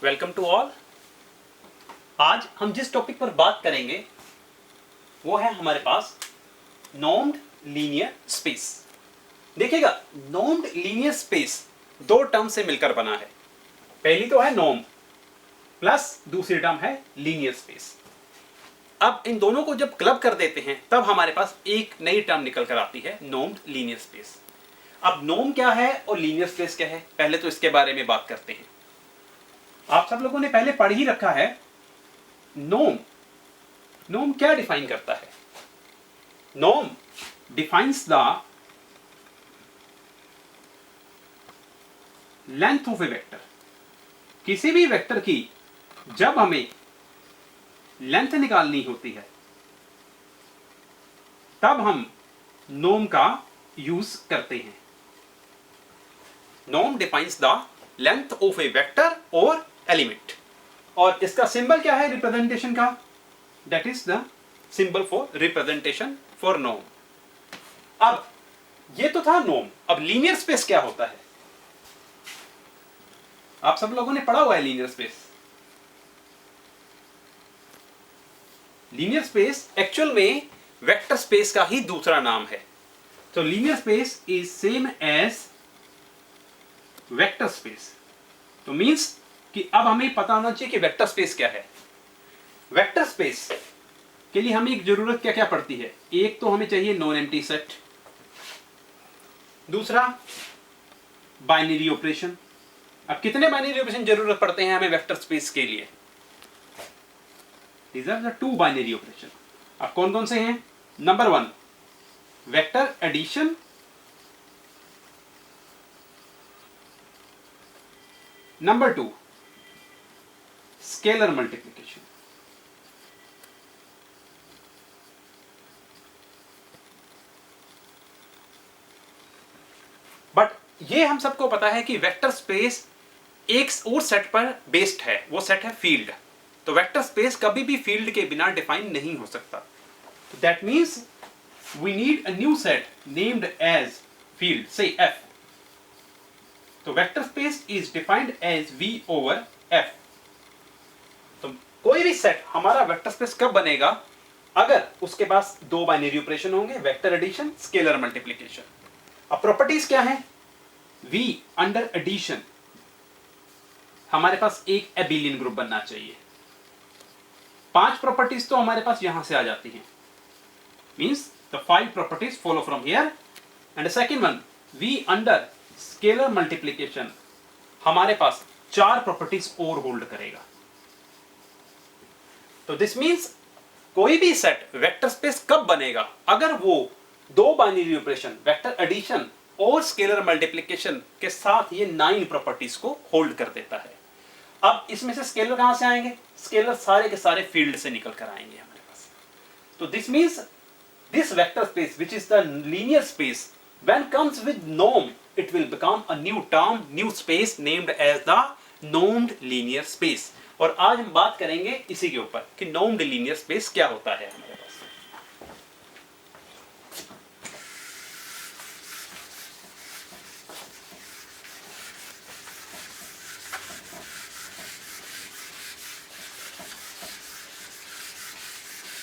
Welcome to all. आज हम जिस टॉपिक पर बात करेंगे वो है हमारे पास नॉर्म्ड लीनियर स्पेस। देखिएगा, नॉर्म्ड लीनियर स्पेस दो टर्म से मिलकर बना है। पहली तो है नॉर्म प्लस दूसरी टर्म है लीनियर स्पेस। अब इन दोनों को जब क्लब कर देते हैं तब हमारे पास एक नई टर्म निकल कर आती है, नॉर्म्ड लीनियर स्पेस। अब नॉर्म क्या है और लीनियर स्पेस क्या है, पहले तो इसके बारे में बात करते हैं। आप सब लोगों ने पहले पढ़ ही रखा है नॉर्म क्या डिफाइन करता है। Norm defines the length of A vector. किसी भी वेक्टर की जब हमें लेंथ निकालनी होती है तब हम नॉर्म का यूज करते हैं। Norm defines the length of A vector और एलिमेंट, और इसका सिंबल क्या है रिप्रेजेंटेशन का, that is the symbol for representation for norm. अब ये तो था नॉर्म। अब लीनियर स्पेस क्या होता है, आप सब लोगों ने पढ़ा हुआ है linear space. Linear space actual में वेक्टर स्पेस का ही दूसरा नाम है। तो linear space is same as vector space. तो मींस कि अब हमें पता होना चाहिए कि वेक्टर स्पेस क्या है। वेक्टर स्पेस के लिए हमें एक जरूरत क्या क्या पड़ती है। एक तो हमें चाहिए नॉन एम्प्टी सेट, दूसरा बाइनरी ऑपरेशन। अब कितने बाइनरी ऑपरेशन जरूरत पड़ते हैं हमें वेक्टर स्पेस के लिए, these are the two binary operation। अब कौन कौन से हैं, number 1 vector addition, number 2 scalar multiplication. But ये हम सबको पता है कि वेक्टर स्पेस एक और सेट पर बेस्ड है, वो सेट है फील्ड। तो वेक्टर स्पेस कभी भी फील्ड के बिना डिफाइन नहीं हो सकता। That means we need a new set named as field, say F. तो vector space is defined as V over F. तो कोई भी सेट हमारा वेक्टर स्पेस कब बनेगा, अगर उसके पास दो बाइनरी ऑपरेशन होंगे, वेक्टर एडिशन, स्केलर मल्टीप्लिकेशन। अब प्रॉपर्टीज क्या है, वी अंडर एडिशन हमारे पास एक एबिलियन ग्रुप बनना चाहिए। 5 प्रॉपर्टीज तो हमारे पास यहां से आ जाती हैं, means the 5 properties follow from here. And second one, V under scalar multiplication हमारे पास 4 प्रॉपर्टीज और होल्ड करेगा। तो दिस मींस कोई भी सेट वेक्टर स्पेस कब बनेगा, अगर वो दो बाइनरी ऑपरेशन, वेक्टर एडिशन और स्केलर मल्टीप्लिकेशन के साथ ये 9 प्रॉपर्टीज को होल्ड कर देता है। अब इसमें से स्केलर कहां से आएंगे, स्केलर सारे के सारे फील्ड से निकल कर आएंगे हमारे पास। तो this means this vector space which is the linear space when comes with norm, it will become a new term, new space named as the normed linear space. और आज हम बात करेंगे इसी के ऊपर कि नॉर्म्ड लीनियर स्पेस क्या होता है हमारे पास।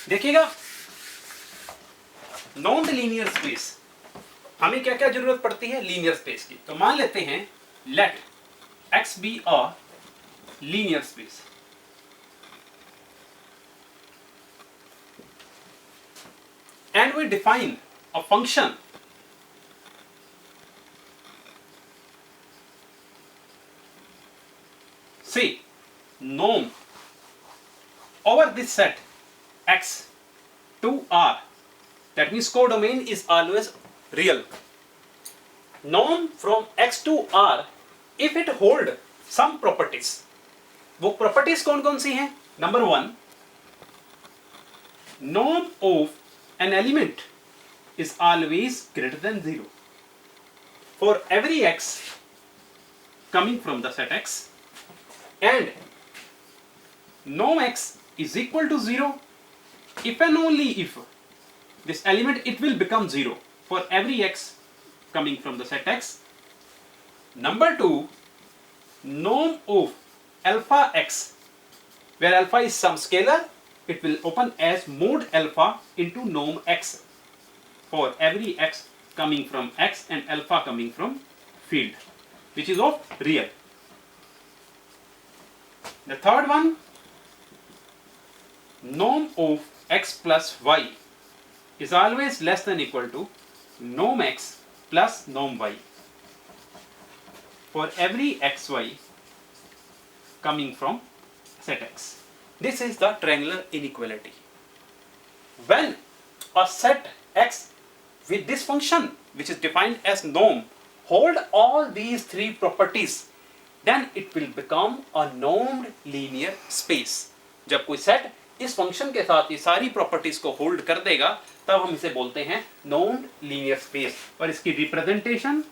देखिएगा, नॉर्म्ड लीनियर स्पेस हमें क्या क्या जरूरत पड़ती है लीनियर स्पेस की। तो मान लेते हैं let X be a linear space. And we define a function say norm over this set x to R, that means codomain is always real. Norm from x to R if it hold some properties. वो properties कौन कौन सी हैं, number 1 norm of an element is always greater than 0 for every x coming from the set x, and norm x is equal to 0 if and only if this element it will become 0 for every x coming from the set x. Number 2, norm of alpha x, where alpha is some scalar, it will open as mod alpha into norm x for every x coming from x and alpha coming from field, which is of real. The third one, norm of x plus y is always less than equal to norm x plus norm y for every xy coming from set x. This is the triangular inequality. When a set x with this function, which is defined as norm, hold all these three properties, then it will become a normed linear space. जब कोई set इस function के साथ ये सारी properties को hold कर देगा, तब हम इसे बोलते हैं नॉर्म्ड लीनियर स्पेस. और इसकी representation,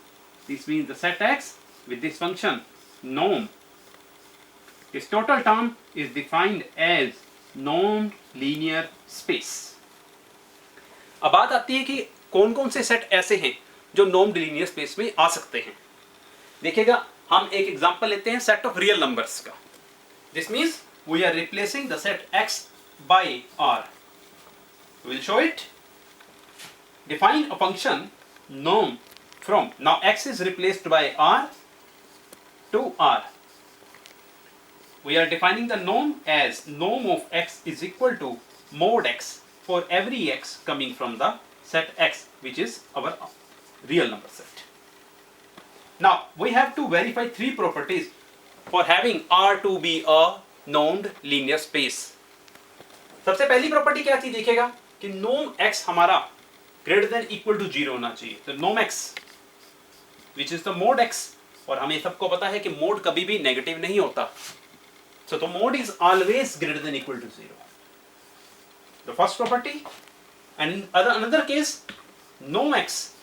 this means the set x with this function norm, its total term is defined as normed linear space. अब बात आती है कि कौन कौन से सेट ऐसे हैं जो नॉर्म्ड लीनियर स्पेस में आ सकते हैं. देखिएगा, हम एक एग्जांपल लेते हैं सेट ऑफ रियल नंबर्स का. This means we are replacing the set x by r. We will show it. Define a function norm from, now x is replaced by r to r. We are defining the norm as norm of x is equal to mod x for every x coming from the set x, which is our real number set. Now we have to verify three properties for having R to be a normed linear space. सबसे पहली property क्या थी, देखिएगा कि norm x हमारा greater than equal to 0 होना चाहिए. तो norm x which is the mod x, और हमें सबको पता है कि mod कभी भी नेगेटिव नहीं होता. So the mod is always greater than equal to 0. The first property. And in another case, norm x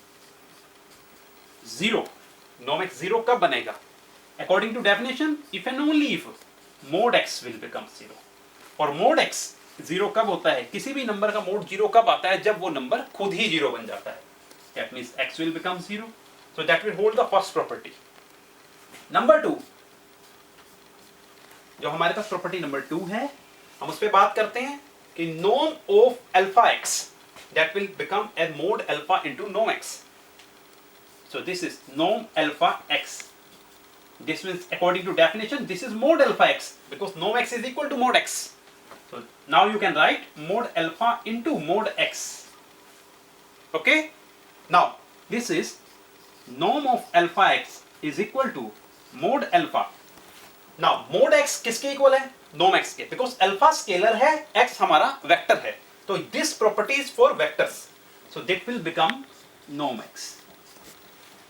0. Norm x 0 कब बनेगा? According to definition, if and only if mod x will become 0. और mod x 0 कब होता है? किसी भी number का mod 0 कब आता है? जब वो नंबर खुद ही 0 बन जाता है. That means x will become 0. So that will hold the first property. Number 2, जो हमारे पास प्रॉपर्टी नंबर 2 है, हम उस पर बात करते हैं कि norm of alpha x that will become a mod alpha into norm x. So this is norm alpha x. This means according to definition, this is mod alpha x because norm x is equal to mod x. So now you can write mod alpha into mod x. Okay? Now this is norm of alpha x is equal to mod alpha. Now mod x किसके equal है? norm x के, because alpha scalar है, x हमारा vector है. तो this property is for vectors. So that will become norm x.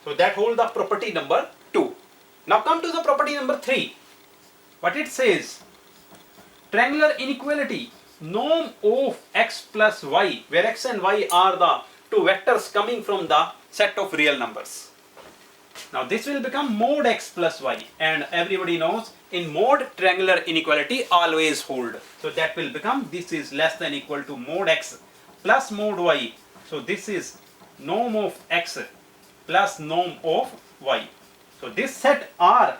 So that hold the property number 2. Now come to the property number 3. What it says? Triangular inequality. Norm of x plus y, where x and y are the two vectors coming from the set of real numbers. Now this will become mod x plus y, and everybody knows in mod triangular inequality always hold. So that will become, this is less than equal to mod x plus mod y. So this is norm of x plus norm of y. So this set R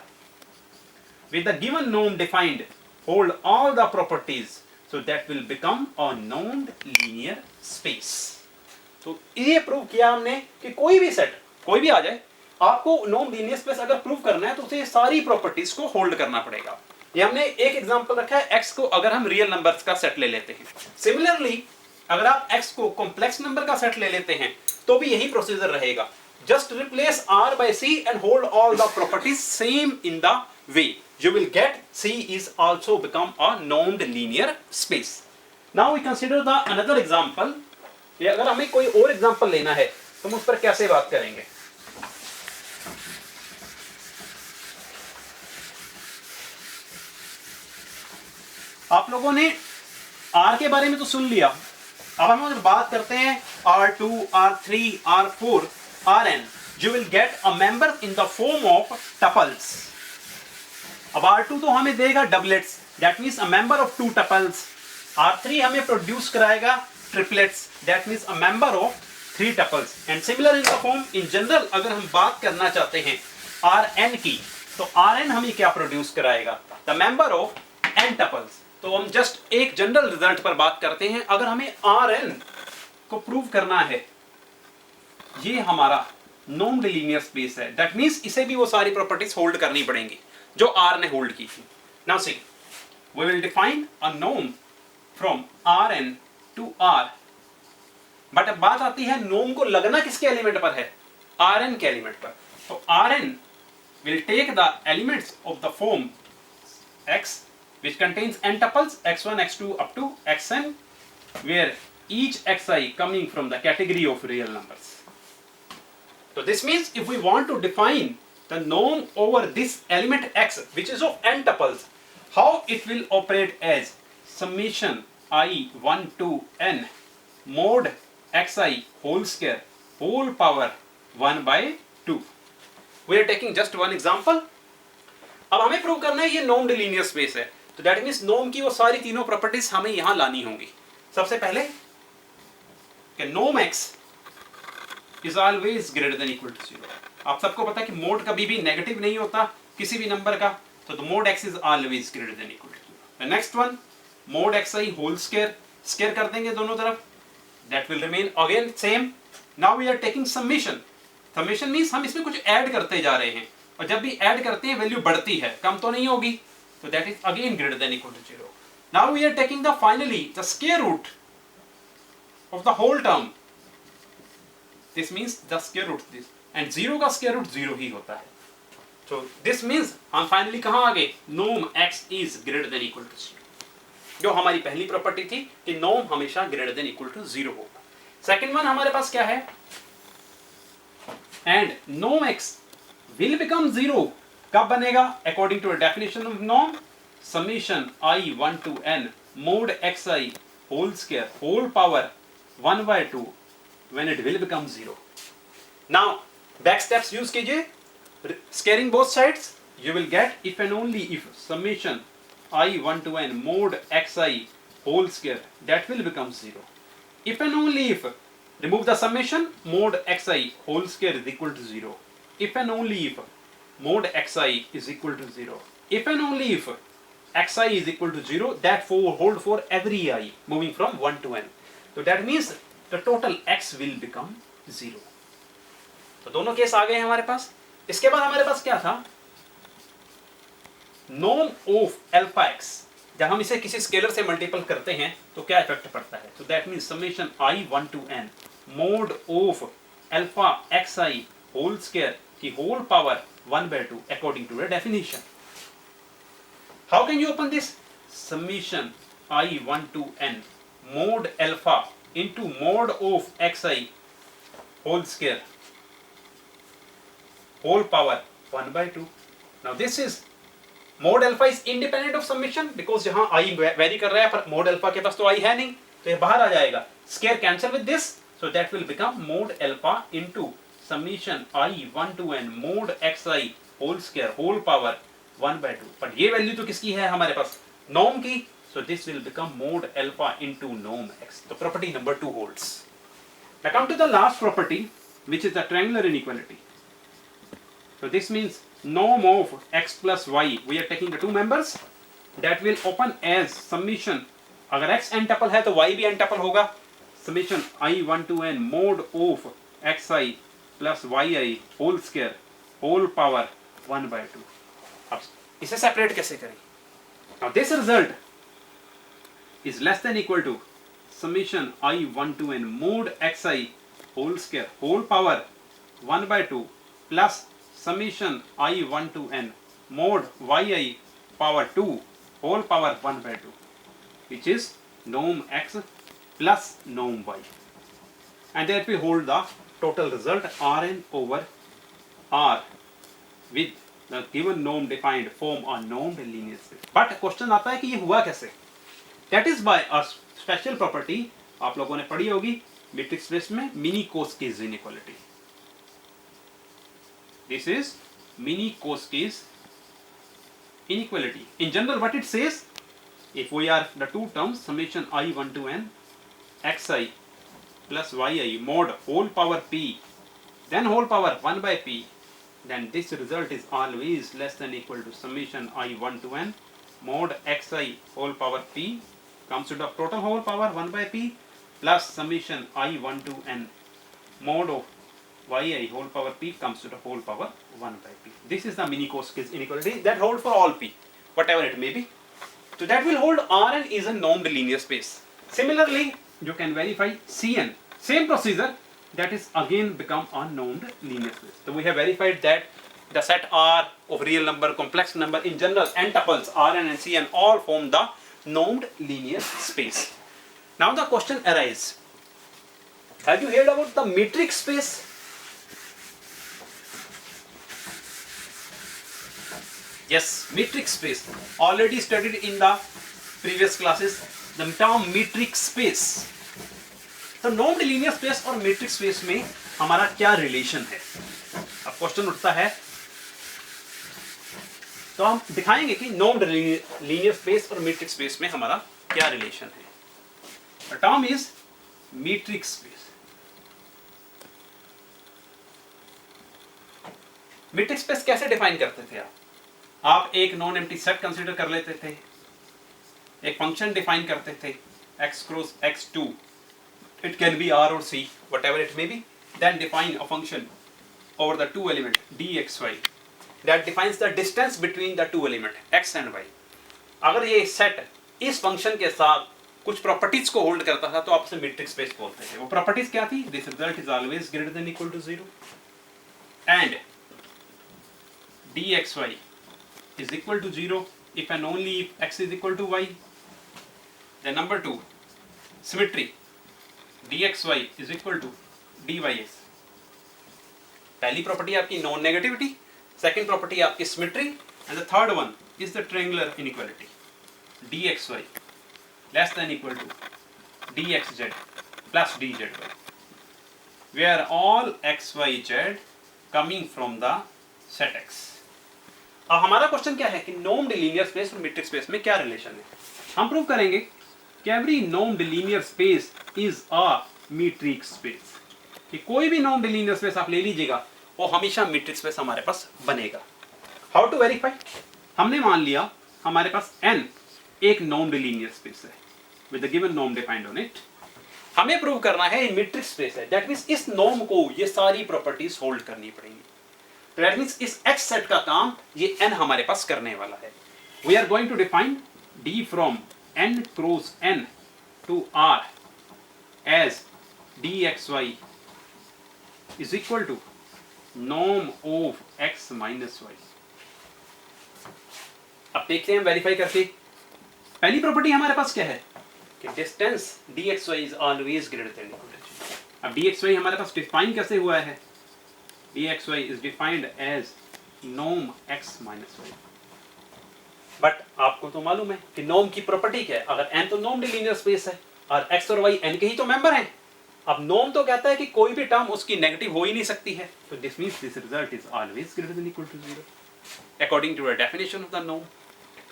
with the given norm defined hold all the properties. So that will become a normed linear space. तो ये prove किया हमने कि कोई भी set कोई भी आ जाए, आपको नॉर्म लीनियर स्पेस अगर प्रूव करना है तो उसे सारी प्रॉपर्टीज को होल्ड करना पड़ेगा. ये हमने एक एग्जांपल रखा है x को अगर हम रियल नंबर्स का सेट ले लेते हैं. सिमिलरली अगर आप x को कॉम्प्लेक्स नंबर का सेट ले लेते हैं तो भी यही प्रोसीजर रहेगा. Just replace r by c and hold all the properties same in the way. You will get c is also become a normed linear space. Now we consider the another example. ये अगर हमें कोई और example लेना है तो हम उस पर कैसे बात करेंगे? आप लोगों ने R के बारे में तो सुन लिया. अब हम अगर बात करते हैं R2, R3, R4, Rn, you will get a member in the form of tuples. अब R2 तो हमें देगा doublets, that means a member of two tuples. R3 हमें प्रोड्यूस कराएगा triplets, that means a member of three tuples. And similar in the form in general अगर हम बात करना चाहते हैं Rn की, तो Rn हमें क्या प्रोड्यूस कराएगा? The member of n tuples. तो हम जस्ट एक जनरल रिजल्ट पर बात करते हैं। अगर हमें Rn को प्रूव करना है, ये हमारा नॉन लीनियर स्पेस है, दैट मींस इसे भी वो सारी प्रॉपर्टीज होल्ड करनी पड़ेंगी जो R ने होल्ड की थी। Now see, we will define a norm from Rn to R। But अब बात आती है नॉर्म को लगना किसके एलिमेंट पर है? Rn के एलिमेंट पर। तो Rn will take the elements of the form X which contains n tuples x1, x2 up to xn, where each xi coming from the category of real numbers. So this means if we want to define the norm over this element x which is of n tuples, how it will operate as summation I1 to n mod xi whole square whole power 1 by 2. We are taking just one example. अब हमें prove करना है ये नॉर्म्ड linear space है, तो that means norm की वो सारी तीनों प्रॉपर्टीज हमें यहां लानी होंगी। सबसे पहले कि norm x is always greater than equal to 0। आप सबको पता है कि मोड कभी भी नेगेटिव नहीं होता किसी भी नंबर का, तो the mod x is always greater than equal to 0। Next one, mod xi whole square, square कर देंगे दोनों तरफ, that will remain again same. Now we are taking summation. Summation means हम इसमें कुछ ऐड करते जा रहे हैं, और जब भी ऐड करते हैं वैल्यू बढ़ती है, कम तो नहीं होगी, तो that is again greater than equal to 0। Now we are taking the finally the square root of the whole term, this means the square root this, and 0 का स्क्वायर रूट 0 ही होता है। तो दिस मींस हम finally कहां आ गए? Norm x is greater than equal to 0, जो हमारी पहली प्रॉपर्टी थी कि नॉर्म हमेशा ग्रेटर देन इक्वल टू 0 होगा। सेकंड वन हमारे पास क्या है? And norm x will become 0 कब बनेगा? According to definition of norm, summation I1 to n mod xi whole square whole power 1 by 2 when it will become 0. Now back steps use कीजिए, squaring both sides you will get if and only if summation I1 to n mod xi whole square that will become 0. If and only if remove the summation, mod xi whole square is equal to 0. If and only if mod xi is equal to 0. If and only if xi is equal to 0, that hold for every I moving from 1 to n. So that means the total x will become 0. तो दोनों case आ गए हमारे पास। इसके बाद हमारे पास क्या था? Norm of alpha x। जब हम इसे किसी स्केलर से मल्टीपल करते हैं तो क्या इफेक्ट पड़ता है? तो that means summation I1 to n mod of alpha xi whole square की whole power 1 by 2 according to the definition. How can you open this? Summation I1 to n mod alpha into mod of xi whole square whole power 1 by 2. Now this is mod alpha is independent of summation because यहाँ I very कर रहा है, पर mod alpha के पास तो I है नहीं, तो ये बाहर आ जाएगा। Square cancel with this, so that will become mod alpha into summation I1 to n mod xi whole square whole power 1 by 2. पर ये वैल्यू तो किसकी है हमारे पास? नॉर्म की, so this will become mod alpha into norm x. तो property number 2 holds. Now come to the last property, which is the triangular inequality. So this means norm of x plus y, we are taking the two members that will open as summation, अगर x n tuple है तो y भी n tuple होगा, summation I1 to n mod of xi plus yi whole square whole power 1 by 2. अब इसे separate कैसे करें? Now this result is less than equal to summation I1 to n mod xi whole square whole power 1 by 2 plus summation I1 to n mod yi power 2 whole power 1 by 2, which is norm x plus norm y, and that we hold the total result Rn over R with the given norm defined form a normed linear space. But question आता है कि ये हुआ कैसे? That is by a special property आप लोगों ने पढ़ी होगी मैट्रिक्स स्पेस में, Minkowski's inequality. This is Minkowski's inequality. In general, what it says, if we are the two terms summation I1 to n xi plus yi mod whole power p then whole power 1 by p then this result is always less than equal to summation I1 to n mod xi whole power p comes to the total whole power 1 by p plus summation I1 to n mod of yi whole power p comes to the whole power 1 by p. This is the Minkowski's inequality that holds for all p, whatever it may be. So that will hold Rn is a normed linear space. Similarly, you can verify Cn. Same procedure, that is again become a normed linear space. So we have verified that the set R of real number, complex number, in general n tuples Rn and Cn all form the normed linear space. Now the question arises, have you heard about the metric space? Yes, metric space, already studied in the previous classes, the term metric space. तो नॉर्म्ड linear space और matrix space में हमारा क्या relation है? अब question उठता है, तो हम दिखाएंगे कि नॉर्म्ड लीनियर स्पेस और मैट्रिक्स स्पेस में हमारा क्या रिलेशन है. Term is matric space. Matric space कैसे डिफाइन करते थे आप एक नॉन एम्प्टी सेट कंसीडर कर लेते थे, एक फंक्शन डिफाइन करते थे x cross x2, it can be R or C, whatever it may be, then define a function over the two element dxy that defines the distance between the two element x and y. अगर ये set इस function के साथ कुछ properties को hold करता था तो आप उसे मैट्रिक्स स्पेस बोलते थे. वो प्रॉपर्टीज क्या थी? This result is always greater than equal to 0 and dxy is equal to 0 if and only if x is equal to y. Then number 2, symmetry, dxy is equal to dys. पहली property आपकी non negativity, second property आपकी symmetry, and the third one is the triangular inequality dxy less than equal to dxz plus dzy, where all x y z coming from the set x. अब हमारा question क्या है कि normed linear space और matrix space में क्या relation है. हम प्रूव करेंगे कि every normed linear space is a metric space. कि कोई भी नॉर्म्ड लीनियर स्पेस आप ले लीजिएगा वो हमेशा मैट्रिक स्पेस हमारे पास बनेगा. How to verify? हमने मान लिया हमारे पास n एक नॉर्म्ड लीनियर स्पेस है with the given norm defined on it. हमें प्रूव करना है ये मैट्रिक स्पेस है. दैट मींस इस नॉर्म को ये सारी प्रॉपर्टीज होल्ड करनी पड़ेंगी. दैट मींस इस x सेट का काम ये n हमारे पास करने वाला है. We are going to define d from n cross n to r as dxy is equal to norm of x minus y. अब देखते हैं वेरीफाई करके. पहली प्रॉपर्टी हमारे पास क्या है कि distance dxy is always greater than equal to 0. अब dxy हमारे पास डिफाइन कैसे हुआ है? dxy is defined as norm x minus y. But आपको तो मालूम है कि नॉर्म की प्रॉपर्टी क्या है. अगर n तो नॉर्म्ड लीनियर स्पेस है और x और y n के ही तो मेंबर हैं. अब नॉर्म तो कहता है कि कोई भी टर्म उसकी नेगेटिव हो ही नहीं सकती है. So this means this result is always greater than equal to 0 according to the definition of the norm.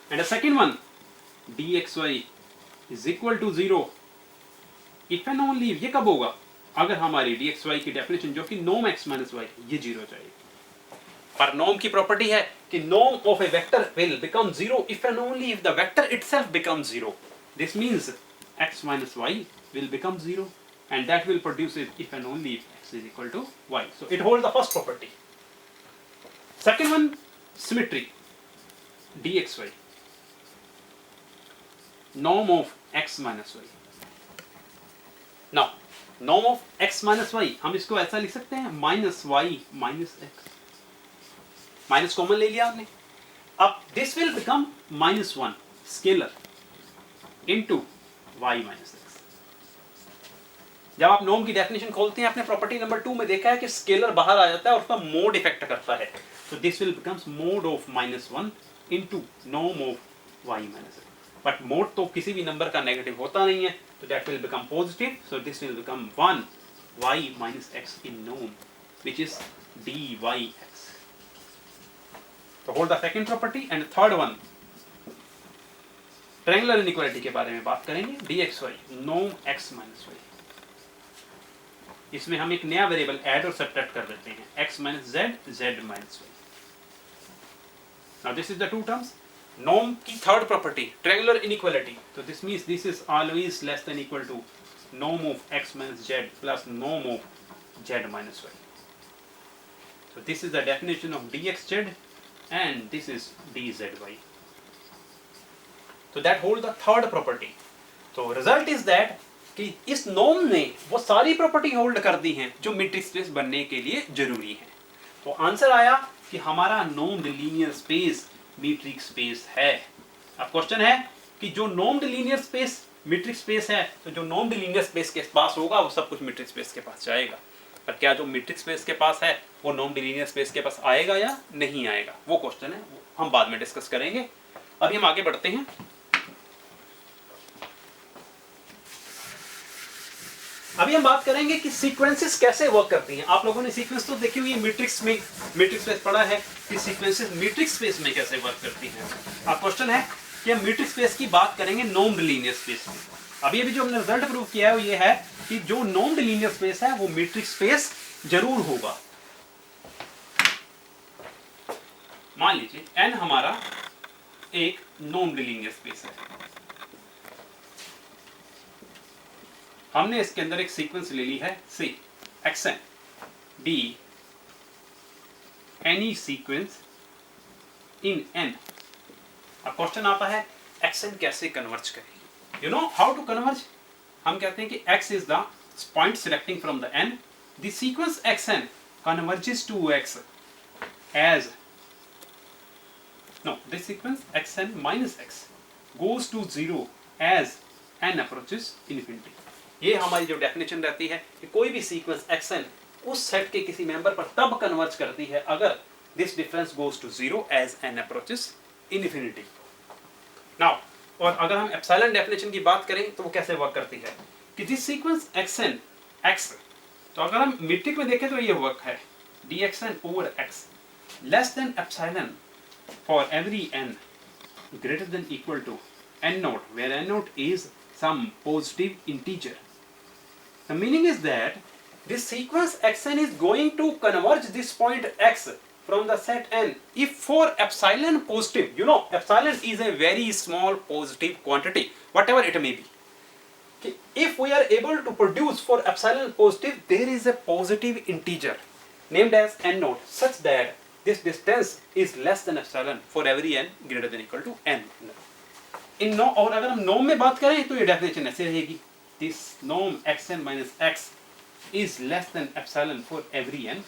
And the second one, dxy is equal to 0 if and only if, ये कब होगा? अगर हमारी dxy की definition जो कि norm x minus y ये 0 चाहिए. पर norm की प्रॉपर्टी है कि norm of a vector will become 0 if and only if the vector itself becomes 0. This means x minus y will become 0 and that will produce it if and only if x is equal to y. So it holds the first property. Second one, symmetry, dxy, norm of x minus y. Now norm of x minus y हम इसको ऐसा लिख सकते हैं minus y minus x. Minus common ले लिया आपने. अब this will become -1 scalar into y minus x. जब आप नॉर्म की डेफिनेशन खोलते हैं, आपने प्रॉपर्टी नंबर 2 में देखा है कि स्केलर बाहर आ जाता है और उसका मोड इफेक्ट करता है. तो this will becomes mode of -1 into norm of y minus x. But mode तो किसी भी नंबर का नेगेटिव होता नहीं है, तो that will become positive. So this will become 1 y minus x in norm which is dyx. तो hold the second property and third one, triangular inequality के बारे में बात करेंगे. dxy norm x minus y. इसमें हम एक नया वेरिएबल ऐड और सब्ट्रैक्ट कर देते हैं x minus z, z minus y. Now this is the two terms. Norm की third property, triangular inequality. So this means this is always less than equal to norm of x minus z plus norm of z minus y. So this is the definition of dxz and this is dzy. So that holds the third property. So result is that कि इस norm ने वो सारी property hold कर दी हैं जो metric space बनने के लिए जरूरी है. तो आंसर आया कि हमारा नॉर्म्ड लीनियर स्पेस मीट्रिक स्पेस है. अब क्वेश्चन है कि जो नॉर्म्ड लीनियर स्पेस मीट्रिक स्पेस है, तो जो नॉर्म्ड लीनियर स्पेस के पास होगा वो सब कुछ मीट्रिक स्पेस के पास जाएगा. पर क्या जो मीट्रिक स्पेस के पास है वो नॉर्म्ड लीनियर स्पेस के पास आएगा या नहीं आएगा, वो क्वेश्चन है, वो हम बाद में डिस्कस करेंगे. अभी हम आगे बढ़ते हैं. अभी हम बात करेंगे कि सीक्वेंसेस कैसे वर्क करती हैं. आप लोगों ने सीक्वेंस तो देखी हुई है, मैट्रिक्स में मैट्रिक्स स्पेस पढ़ा है कि सीक्वेंसेस मैट्रिक्स स्पेस में कैसे वर्क करती हैं. अब क्वेश्चन है कि हम मैट्रिक्स स्पेस की बात करेंगे नॉर्म्ड लीनियर स्पेस में. अभी जो हमने रिजल्ट प्रूव किया है वो ये है कि जो नॉर्म्ड लीनियर स्पेस है वो मैट्रिक्स स्पेस जरूर होगा. मान लीजिए n हमारा एक नॉर्म्ड लीनियर स्पेस है. हमने इसके अंदर एक सीक्वेंस ले ली है C xn be any sequence in n. अब क्वेश्चन आता है xn कैसे कन्वर्ज करें. You know how to converge. हम कहते हैं कि x is the point selecting from the n. The sequence xn converges to x as this sequence xn minus x goes to 0 as n approaches infinity. ये हमारी जो definition रहती है कि कोई भी सीक्वेंस xn उस सेट के किसी मेंबर पर तब कन्वर्ज करती है अगर this difference goes to 0 as n approaches infinity. Now और अगर हम एप्सिलॉन डेफिनेशन की बात करें तो वो कैसे वर्क करती है कि दिस सीक्वेंस xn x, तो अगर हम मीट्रिक में देखें तो ये वर्क है dxn over x less than epsilon for every n greater than equal to n not where n not is some positive integer. The meaning is that this sequence xn is going to converge this point x from the set n if for epsilon positive. You know epsilon is a very small positive quantity, whatever it may be. Okay. If we are able to produce for epsilon positive, there is a positive integer named as n naught such that this distance is less than epsilon for every n greater than equal to n. इन नो और अगर हम norm में बात करें तो ये डेफिनेशन ऐसे रहेगी this norm xn minus x is less than epsilon for every n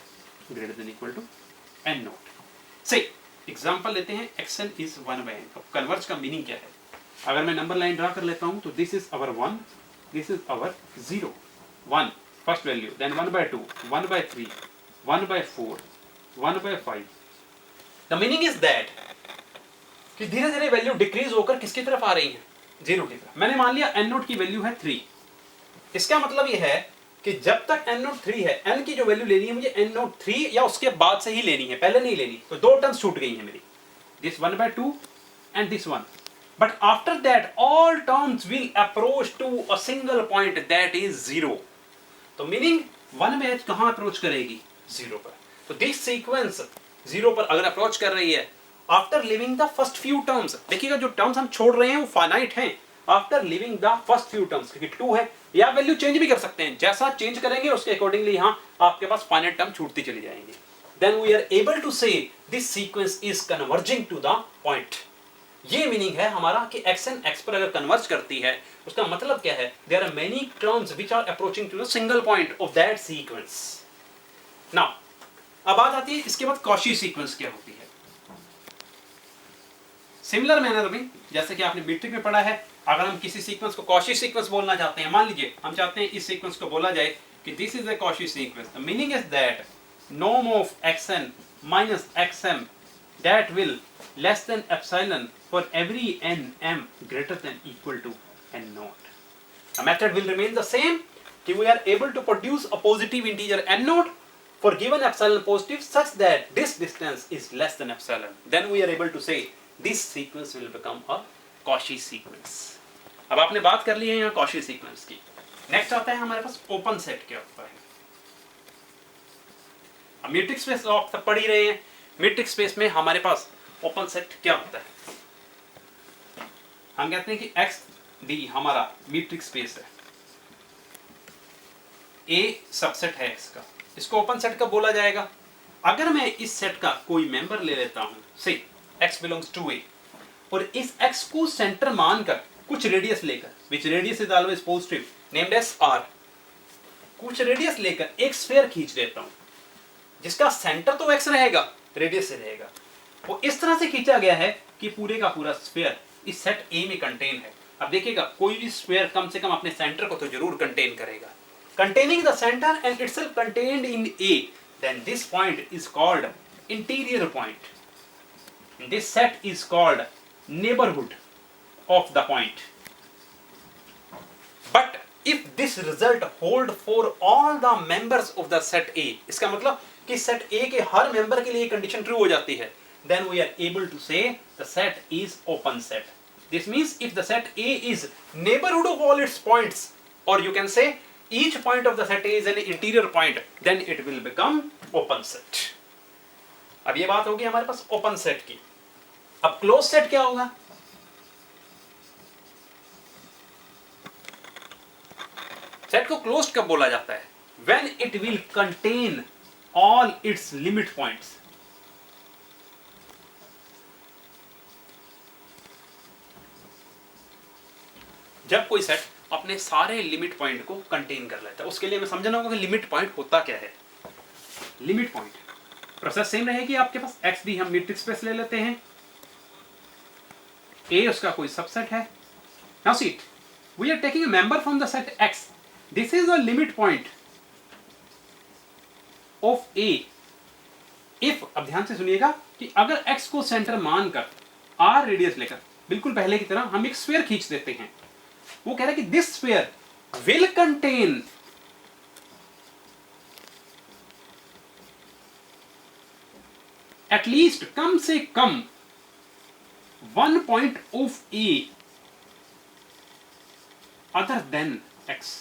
greater than equal to n naught. से एग्जांपल लेते हैं xn is 1 by n. अब कन्वर्ज का मीनिंग क्या है. अगर मैं नंबर लाइन ड्रा कर लेता हूं तो this is our 1, this is our 0, 1 first value, then 1 by 2, 1 by 3, 1 by 4, 1 by 5. The meaning is that कि धीरे धीरे वैल्यू डिक्रीज होकर किसकी तरफ आ रही है, 0 की तरफ. मैंने मान लिया n नोट की वैल्यू है 3. इसका मतलब ये है कि जब तक n नोट 3 है, n की जो वैल्यू लेनी है मुझे n नोट 3 या उसके बाद से ही लेनी है, पहले नहीं लेनी. तो दो टर्म्स छूट गई हैं मेरी, this 1 by 2 and this 1. But after that all terms will approach to a single point that is 0. तो मीनिंग 1 में कहां अप्रोच करेगी, 0 पर. तो दिस सीक्वेंस 0 पर अगर अप्रोच कर रही है after living the first few terms. देखिएगा जो टर्म्स हम छोड़ रहे हैं वो फाइनाइट हैं. After living the first few terms, क्योंकि 2 है, या वैल्यू चेंज भी कर सकते हैं, जैसा चेंज करेंगे उसके अकॉर्डिंगली यहां आपके पास फाइनाइट टर्म छूटती चली जाएंगी. Then we are able to say this sequence is converging to the point. ये मीनिंग है हमारा कि xn x पर अगर कन्वर्ज करती है उसका मतलब क्या है, there are many terms which are approaching to the single point of that sequence. Now अब बात आती है इसके बाद कॉची सीक्वेंस क्या होती है. सिमिलर मैनर में जैसे कि आपने मीट्रिक में पढ़ा है, अगर हम किसी सीक्वेंस को कॉची सीक्वेंस बोलना चाहते हैं, मान लीजिए हम चाहते हैं इस सीक्वेंस को बोला जाए कि this is a Cauchy sequence. The meaning is that norm of xn minus xm that will less than epsilon for every nm greater than equal to n naught. The method will remain the same. We are able to produce a positive integer n naught for given epsilon positive such that this distance is less than epsilon. Then we are able to say this sequence will become a Cauchy sequence. अब आपने बात कर ली है यहाँ Cauchy sequence की. Next आता है हमारे पास ओपन सेट क्या होता है. अब मैट्रिक्स स्पेस आप सब पढ़ ही रहे हैं. मैट्रिक्स स्पेस में हमारे पास ओपन सेट क्या होता है? हम कहते हैं कि एक्स डी हमारा मीट्रिक स्पेस है, ए सबसेट है एक्स का, इसको ओपन सेट कब बोला जाएगा? अगर मैं इस सेट का कोई मेंबर ले लेता हूं, से x बिलोंग्स टू ए, और इस x को सेंटर मानकर कुछ रेडियस लेकर, which radius is always positive named as r, कुछ रेडियस लेकर एक स्फीयर खींच देता हूं जिसका सेंटर तो x रहेगा, रेडियस से रहेगा, वो इस तरह से खींचा गया है कि पूरे का पूरा स्फीयर इस सेट ए में कंटेन है। अब देखिएगा, कोई भी स्फीयर कम से कम अपने सेंटर को तो जरूर कंटेन करेगा। Containing the center and itself contained in A, then this point is called interior point. This set is called neighborhood of the point. But if this result hold for all the members of the set A, इसका मतलब कि set A के हर member के लिए condition true हो जाती है, then we are able to say the set is open set. This means if the set A is neighborhood of all its points, or you can say each point of the set A is an interior point, then it will become open set. अब ये बात होगी हमारे पास open set की। अब close set क्या होगा? Set को क्लोज्ड कब बोला जाता है? When it will contain all its limit points. जब कोई सेट अपने सारे लिमिट पॉइंट को कंटेन कर लेता है, उसके लिए हमें समझना होगा कि लिमिट पॉइंट होता क्या है। लिमिट पॉइंट प्रोसेस सेम रहेगी आपके पास, एक्स डी हम मीट्रिक स्पेस ले लेते हैं, ए उसका कोई सबसेट है। Now see it, we are taking a member from the set X, this is the limit point of A if, अब ध्यान से सुनिएगा कि अगर एक्स को सेंटर मानकर आर रेडियस लेकर बिल्कुल पहले की तरह हम एक स्फीयर खींच देते हैं, वो कह रहा है कि this sphere will contain at least कम से कम one point of a other than x.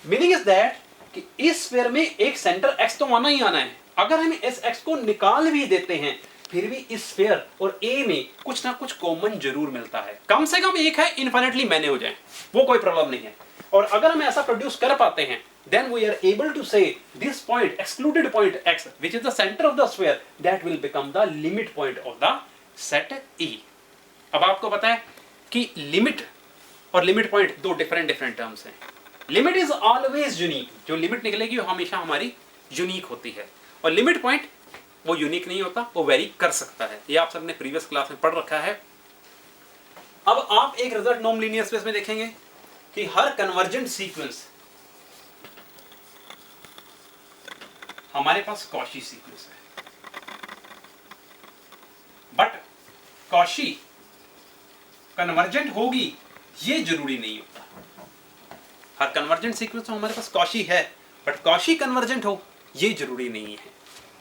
Meaning is that कि इस स्फीयर में एक सेंटर एक्स तो आना ही आना है। अगर हम इस एक्स को निकाल भी देते हैं फिर भी इस स्फीयर और ए में कुछ ना कुछ कॉमन जरूर मिलता है, कम से कम एक है, इनफिनिटली मैने हो जाए वो कोई प्रॉब्लम नहीं है। और अगर हम ऐसा प्रोड्यूस कर पाते हैं then we are able to say this point, excluded point x, which is the center of the sphere, that will become the limit point of the set E. अब आपको पता है कि लिमिट और लिमिट पॉइंट दो different terms हैं। Limit is always unique, जो limit निकलेगी वो हमेशा हमारी यूनिक होती है, और लिमिट पॉइंट वो यूनिक नहीं होता, वो वेरी कर सकता है। ये आप सबने प्रीवियस क्लास में पढ़ रखा है। अब आप एक रिजल्ट नॉन लीनियर स्पेस में देखेंगे कि हर कन्वर्जेंट सीक्वेंस हमारे पास कॉशी सीक्वेंस है, बट कॉशी कन्वर्जेंट होगी ये जरूरी नहीं होता। हर कन्वर्जेंट सीक्वेंस में हमारे पास कॉशी है, बट कॉशी कन्वर्जेंट हो ये जरूरी नहीं है।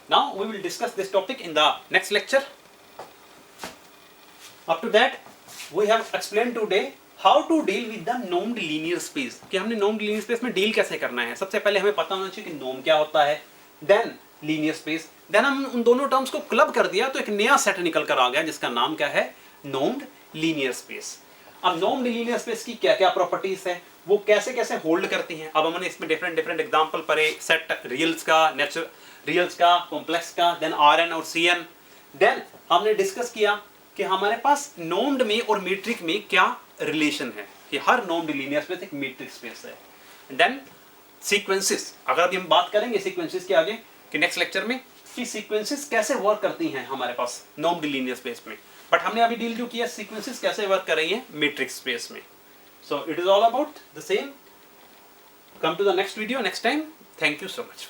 Now we will discuss this topic in the next lecture. Up to that, we have explained today how to deal with the normed linear space. कि हमने normed linear space में deal कैसे करना है। सबसे पहले हमें पता होना चाहिए कि norm क्या होता है, then linear space, then हम उन दोनों टर्म्स को क्लब कर दिया तो एक नया सेट निकल कर आ गया जिसका नाम क्या है, normed linear space. अब normed linear space की क्या क्या प्रॉपर्टीज है, वो कैसे कैसे होल्ड करती हैं। अब हमने इसमें डिफरेंट एग्जांपल पढ़े, सेट रियल्स का, नेचुरल रियल्स का, कॉम्प्लेक्स का, देन Rn और Cn। देन हमने डिस्कस किया कि हमारे पास नॉर्म्ड में और मीट्रिक में क्या रिलेशन है, कि हर नॉर्म्ड लीनियर स्पेस एक मीट्रिक स्पेस है। देन सीक्वेंसेस, अगर अभी हम बात करेंगे सीक्वेंसेस के आगे कि नेक्स्ट लेक्चर में कि सीक्वेंसेस कैसे वर्क करती हैं हमारे पास नॉर्म्ड लीनियर स्पेस में, बट हमने अभी डील जो किया सीक्वेंसेस कैसे वर्क कर रही है मीट्रिक स्पेस में। So it is all about the same. Come to the next video next time. Thank you so much.